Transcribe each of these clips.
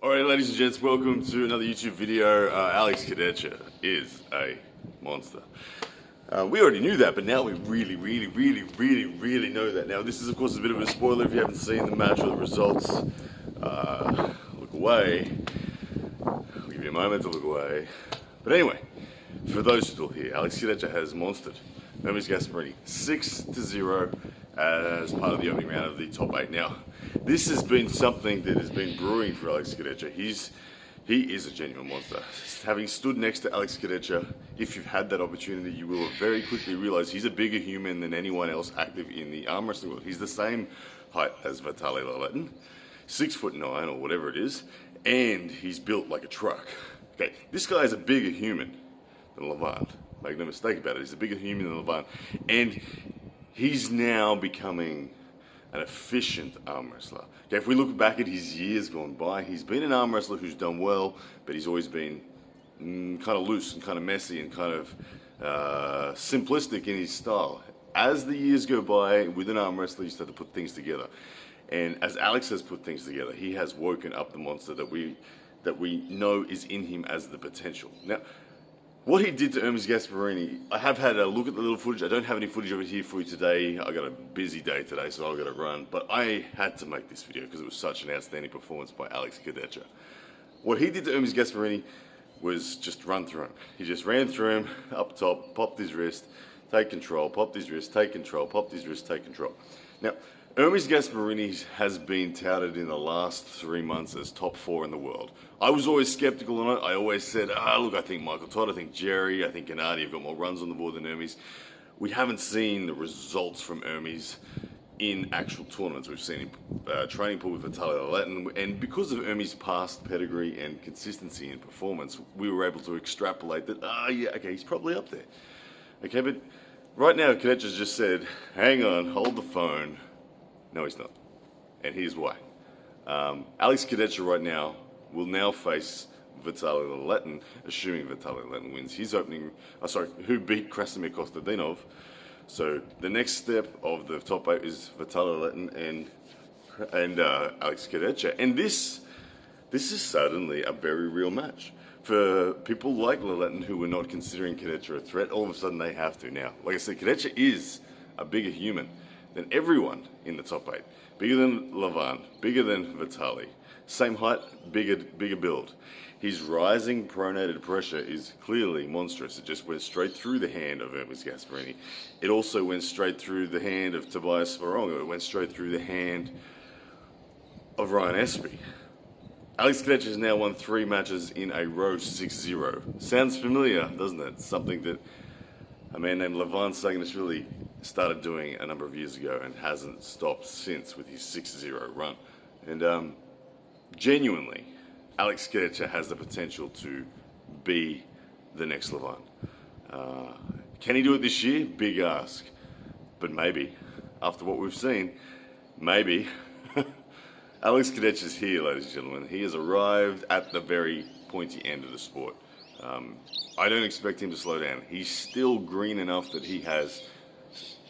Alright, ladies and gents, welcome to another YouTube video. Alex Kurdecha is a monster. We already knew that, but now we really know that. Now, this is, of course, a bit of a spoiler if you haven't seen the match or the results. Look away. I'll give you a moment to look away. But anyway, for those still here, Alex Kurdecha has monstered Ermes Gasparini 6-0 as part of the opening round of the top 8. Now, this has been something that has been brewing for Alex Kurdecha. He is a genuine monster. Having stood next to Alex Kurdecha, if you've had that opportunity, you will very quickly realize he's a bigger human than anyone else active in the arm wrestling world. He's the same height as Vitaly Laletin, 6'9" or whatever it is, and he's built like a truck. Okay, this guy is a bigger human than Levant. Make no mistake about it. He's a bigger human than Levant, and he's now becoming an efficient arm wrestler. Okay, if we look back at his years gone by, he's been an arm wrestler who's done well, but he's always been kind of loose and kind of messy and kind of simplistic in his style. As the years go by, with an arm wrestler, you start to put things together. And as Alex has put things together, he has woken up the monster that we know is in him as the potential. Now, what he did to Ermes Gasparini, I have had a look at the little footage. I don't have any footage of it here for you today. I got a busy day today, so I've got to run. But I had to make this video because it was such an outstanding performance by Alex Kurdecha. What he did to Ermes Gasparini was just run through him. He just ran through him up top, popped his wrist, take control, popped his wrist, take control, popped his wrist, take control. Now, Ermes Gasparini has been touted in the last 3 months as top 4 in the world. I was always skeptical on it. I always said, look, I think Michael Todd, I think Jerry, I think Gennady have got more runs on the board than Ermes. We haven't seen the results from Ermes in actual tournaments. We've seen him training pool with Vitaly Laletin, and because of Ermes' past pedigree and consistency in performance, we were able to extrapolate that, yeah, okay, he's probably up there. Okay, but right now, Kurdecha's just said, hang on, hold the phone. No, he's not. And here's why. Alex Kurdecha right now will now face Vitaly Laletin, assuming Vitaly Laletin wins his opening, who beat Krasimir Kostadinov. So the next step of the top 8 is Vitaly Laletin and Alex Kurdecha. And this is suddenly a very real match. For people like Laletin who were not considering Kurdecha a threat, all of a sudden they have to now. Like I said, Kurdecha is a bigger human than everyone in the top 8. Bigger than Levant, bigger than Vitaly. Same height, bigger build. His rising pronated pressure is clearly monstrous. It just went straight through the hand of Ermes Gasparini. It also went straight through the hand of Tobias Svarongo. It went straight through the hand of Ryan Espy. Alex Kurdecha has now won 3 matches in a row, 6-0. Sounds familiar, doesn't it? Something that a man named Levant Saganishvili started doing a number of years ago and hasn't stopped since with his 6-0 run. And genuinely, Alex Kurdecha has the potential to be the next Levant. Can he do it this year? Big ask. But maybe, after what we've seen, maybe. Alex Kurdecha's here, ladies and gentlemen. He has arrived at the very pointy end of the sport. I don't expect him to slow down. He's still green enough that he has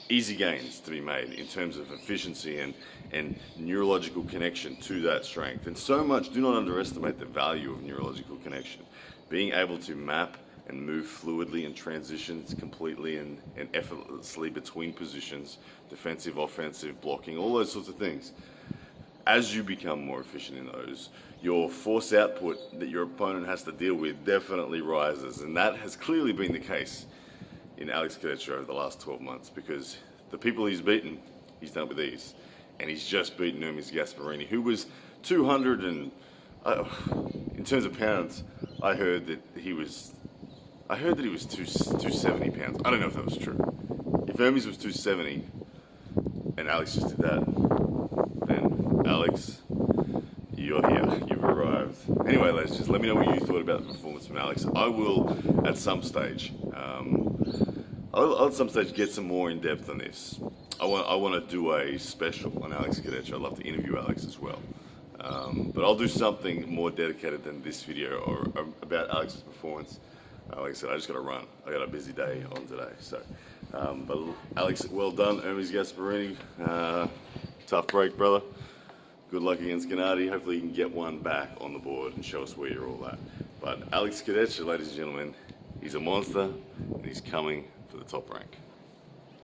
easy gains to be made in terms of efficiency and neurological connection to that strength. And so much, do not underestimate the value of neurological connection. Being able to map and move fluidly and transitions completely and effortlessly between positions, defensive, offensive, blocking, all those sorts of things. As you become more efficient in those, your force output that your opponent has to deal with definitely rises. And that has clearly been the case in Alex Kurdecha over the last 12 months, because the people he's beaten, he's done it with ease. And he's just beaten Ermes Gasparini, who was 200 and, in terms of pounds, I heard that he was 270 pounds. I don't know if that was true. If Ermes was 270 and Alex just did that, then Alex, you're here, you've arrived. Anyway, let's just let me know what you thought about the performance from Alex. I will, at some stage, I'll at some stage get some more in depth on this. I want to do a special on Alex Kurdecha. I'd love to interview Alex as well. But I'll do something more dedicated than this video or about Alex's performance. Like I said, I just got to run. I got a busy day on today. So, but Alex, well done, Ermes Gasparini. Tough break, brother. Good luck against Gennady. Hopefully you can get one back on the board and show us where you're all at. But Alex Kurdecha, ladies and gentlemen, he's a monster and he's coming for the top rank.